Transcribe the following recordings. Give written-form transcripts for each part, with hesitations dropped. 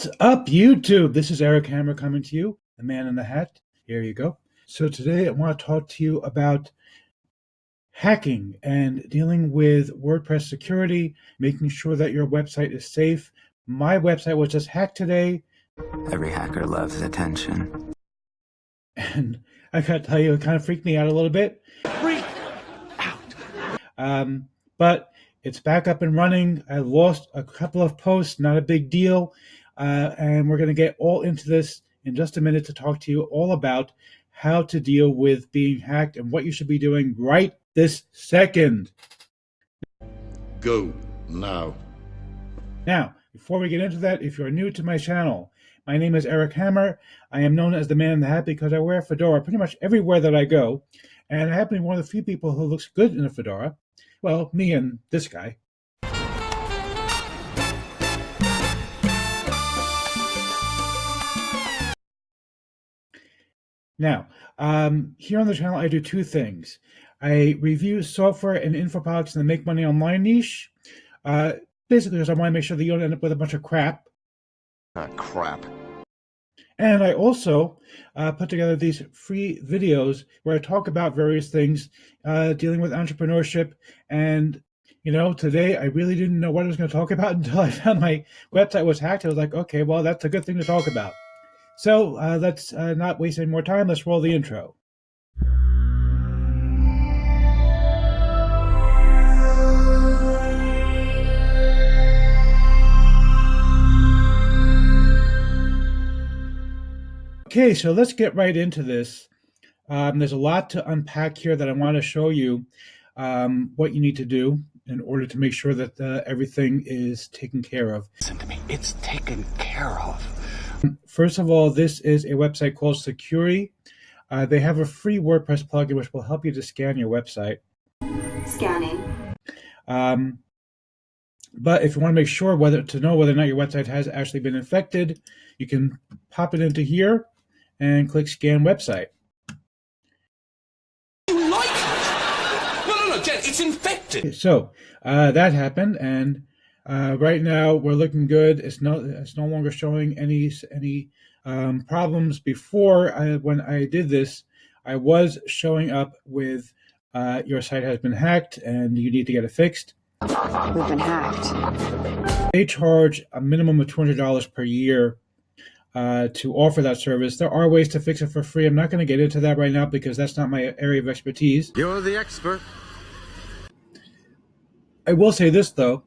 What's up, YouTube? This is Eric Hammer coming to you, the man in the hat. Here you go. So today I want to talk to you about hacking and dealing with WordPress security, making sure that your website is safe. My website was just hacked today. Every hacker loves attention. And I gotta tell you, it kind of freaked me out a little bit. Freak out! But it's back up and running. I lost a couple of posts, not a big deal. And we're going to get all into this in just a minute to talk to you all about how to deal with being hacked and what you should be doing right this second. Go now. Now, before we get into that, if you're new to my channel, my name is Eric Hammer. I am known as the man in the hat because I wear a fedora pretty much everywhere that I go. And I happen to be one of the few people who looks good in a fedora. Well, me and this guy. Now, here on the channel, I do two things. I review software and info products in the make money online niche. Basically, because I want to make sure that you don't end up with a bunch of crap. Crap. And I also put together these free videos where I talk about various things dealing with entrepreneurship. And, you know, today I really didn't know what I was going to talk about until I found my website was hacked. I was like, okay, well, that's a good thing to talk about. So let's not waste any more time. Let's roll the intro. Okay, so let's get right into this. There's a lot to unpack here that I want to show you what you need to do in order to make sure that everything is taken care of. Listen to me. It's taken care of. First of all, this is a website called Securi. They have a free WordPress plugin which will help you to scan your website. Scanning. But if you want to make sure to know whether or not your website has actually been infected, you can pop it into here and click Scan Website. You like it? No, Jen, it's infected. So that happened, and right now we're looking good. It's no longer showing any problems. Before when I did this, I was showing up with your site has been hacked and you need to get it fixed. We've been hacked. They charge a minimum of $200 per year to offer that service. There are ways to fix it for free. I'm not going to get into that right now because that's not my area of expertise. You're the expert. I will say this though.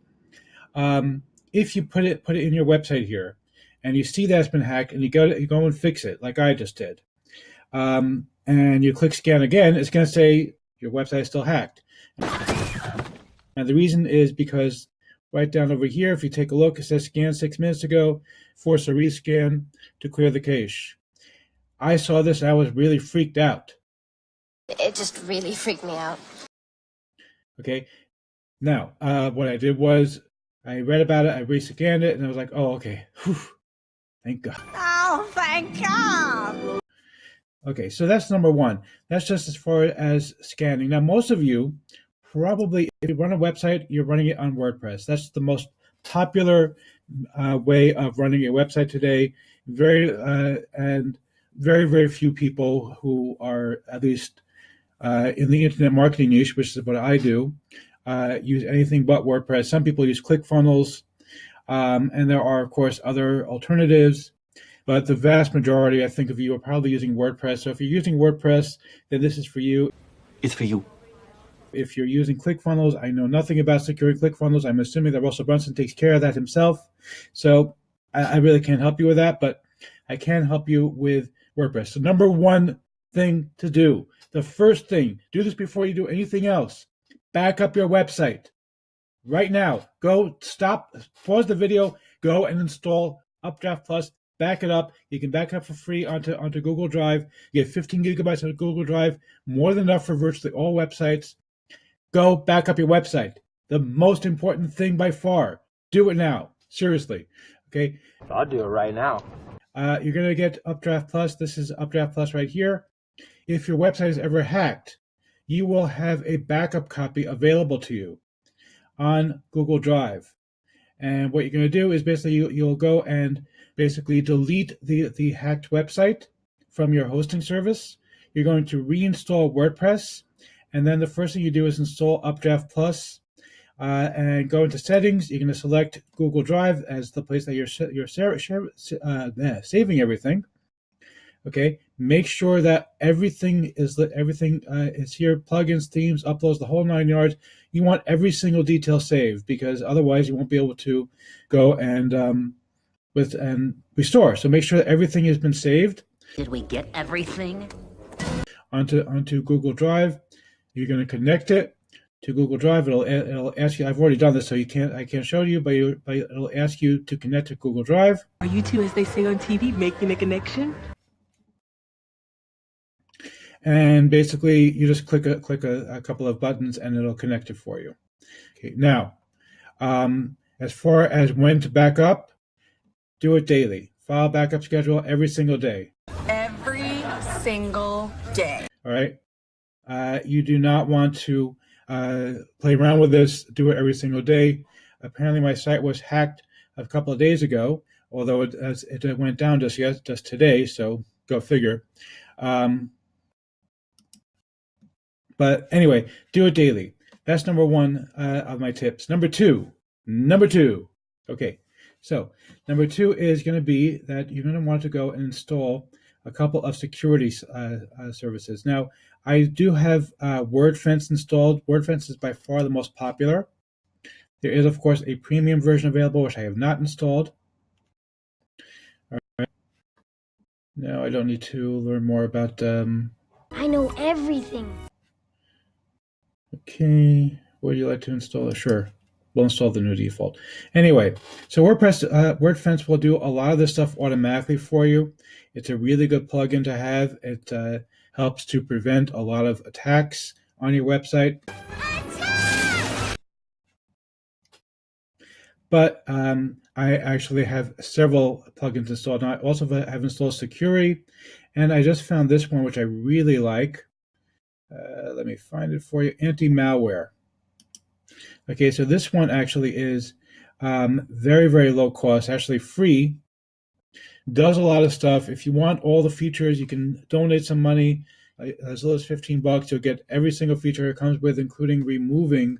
If you put it in your website here, and you see that's been hacked, and you go and fix it, like I just did, and you click scan again, it's going to say your website is still hacked. And the reason is because right down over here, if you take a look, it says scan 6 minutes ago, force a rescan to clear the cache. I saw this and I was really freaked out. It just really freaked me out. Okay. Now, what I did was I read about it, I rescanned it, and I was like, oh, okay. Whew. Thank God. Oh, thank God. Okay, so that's number one. That's just as far as scanning. Now, most of you probably, if you run a website, you're running it on WordPress. That's the most popular way of running a website today. Very few people who are at least in the internet marketing niche, which is what I do, use anything but WordPress. Some people use ClickFunnels, and there are, of course, other alternatives. But the vast majority, I think, of you are probably using WordPress. So if you're using WordPress, then this is for you. It's for you. If you're using ClickFunnels, I know nothing about securing ClickFunnels. I'm assuming that Russell Brunson takes care of that himself. So I really can't help you with that, but I can help you with WordPress. So number one thing to do, the first thing, do this before you do anything else. Back up your website. Right now, go stop, pause the video, go and install Updraft Plus. Back it up. You can back it up for free onto Google Drive. You get 15 gigabytes on Google Drive, more than enough for virtually all websites. Go back up your website. The most important thing by far. Do it now. Seriously. Okay? I'll do it right now. You're going to get Updraft Plus. This is Updraft Plus right here. If your website is ever hacked, you will have a backup copy available to you on Google Drive. And what you're going to do is basically you'll go and basically delete the hacked website from your hosting service. You're going to reinstall WordPress, and then the first thing you do is install Updraft Plus, and go into settings. You're going to select Google Drive as the place that you're saving everything. Okay, make sure that everything is here, plugins, themes, uploads, the whole 9 yards. You want every single detail saved, because otherwise you won't be able to go and restore. So make sure that everything has been saved. Did we get everything? Onto Google Drive. You're going to connect it to Google Drive. It'll ask you. I've already done this, so I can't show you, but it'll ask you to connect to Google Drive. Are you two, as they say on TV, making a connection? And basically, you just click a couple of buttons, and it'll connect it for you. Okay. Now, as far as when to back up, do it daily. File backup schedule every single day. Every single day. All right. You do not want to play around with this. Do it every single day. Apparently, my site was hacked a couple of days ago, although it went down just today. So go figure. But anyway, do it daily. That's number one of my tips. Number two. Okay. So number two is going to be that you're going to want to go and install a couple of security services. Now, I do have WordFence installed. WordFence is by far the most popular. There is, of course, a premium version available, which I have not installed. All right. Now, I don't need to learn more about... I know everything. Okay. Would you like to install it? Sure. We'll install the new default. Anyway, so WordFence will do a lot of this stuff automatically for you. It's a really good plugin to have. It helps to prevent a lot of attacks on your website. But I actually have several plugins installed. Now, I also have installed Security, and I just found this one, which I really like. Let me find it for you. Anti-malware. Okay, so this one actually is very, very low cost, actually free. Does a lot of stuff. If you want all the features, you can donate some money. As little as $15, you'll get every single feature it comes with, including removing,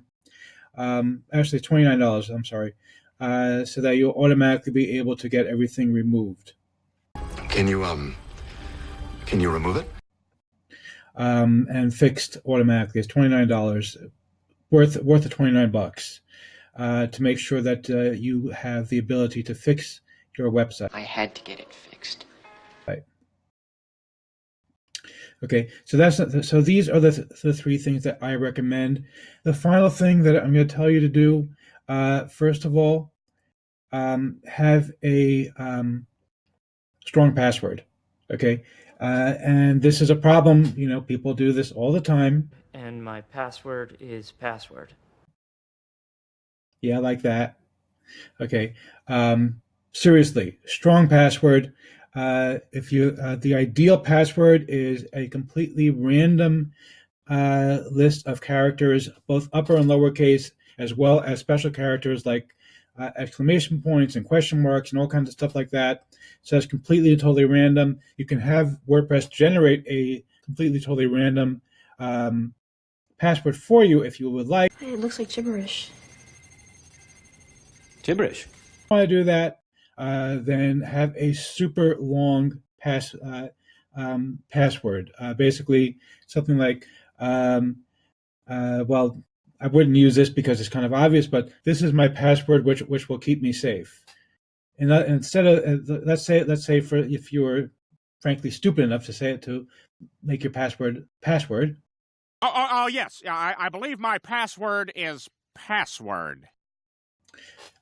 actually $29, I'm sorry, so that you'll automatically be able to get everything removed. Can you remove it? And fixed automatically. It's $29, worth the $29, to make sure that you have the ability to fix your website. I had to get it fixed. Right. Okay, so these are the three things that I recommend. The final thing that I'm going to tell you to do, first of all, have a strong password. Okay, and this is a problem. You know, people do this all the time. And my password is password. Yeah, like that. Okay. Seriously, strong password. If you, the ideal password is a completely random list of characters, both upper and lowercase, as well as special characters like exclamation points and question marks and all kinds of stuff like that. So it's completely and totally random. You can have WordPress generate a completely totally random password for you if you would like. It looks like gibberish. Gibberish. If you want to do that, then have a super long password. Basically, something like, well, I wouldn't use this because it's kind of obvious, but this is my password, which will keep me safe. And instead of let's say for if you were frankly stupid enough to say it to make your password. Oh yes, I believe my password is password.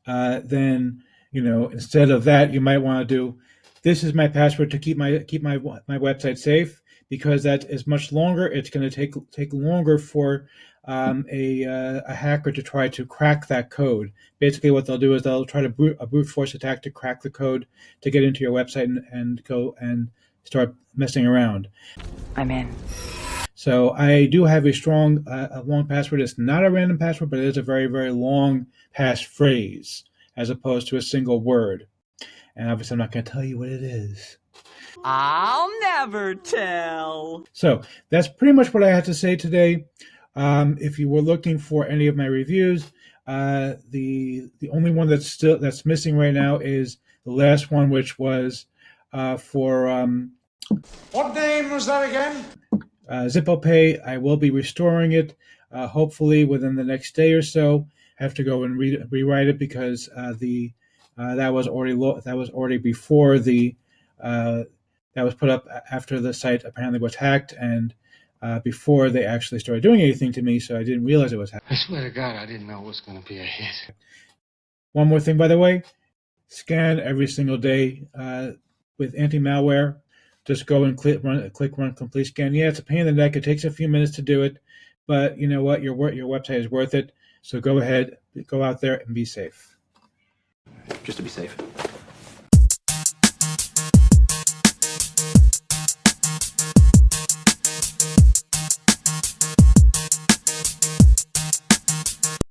Then instead of that, you might want to do, this is my password to keep my website safe, because that is much longer. It's going to take longer for a hacker to try to crack that code. Basically, what they'll do is they'll try to a brute force attack to crack the code to get into your website and go and start messing around. I'm in. So I do have a strong, a long password. It's not a random password, but it is a very, very long passphrase. as opposed to a single word. And obviously, I'm not going to tell you what it is. I'll never tell. So that's pretty much what I had to say today. If you were looking for any of my reviews, the only one that's missing right now is the last one, which was for What name was that again? ZippOpay. I will be restoring it, hopefully within the next day or so. I have to go and rewrite it because that was already before that was put up after the site apparently was hacked and before they actually started doing anything to me, so I didn't realize it was hacked. I swear to God, I didn't know it was going to be a hit. One more thing, by the way, scan every single day with anti-malware. Just go and click run complete scan. Yeah, it's a pain in the neck. It takes a few minutes to do it, but you know what? Your website is worth it. So go ahead, go out there and be safe. Just to be safe.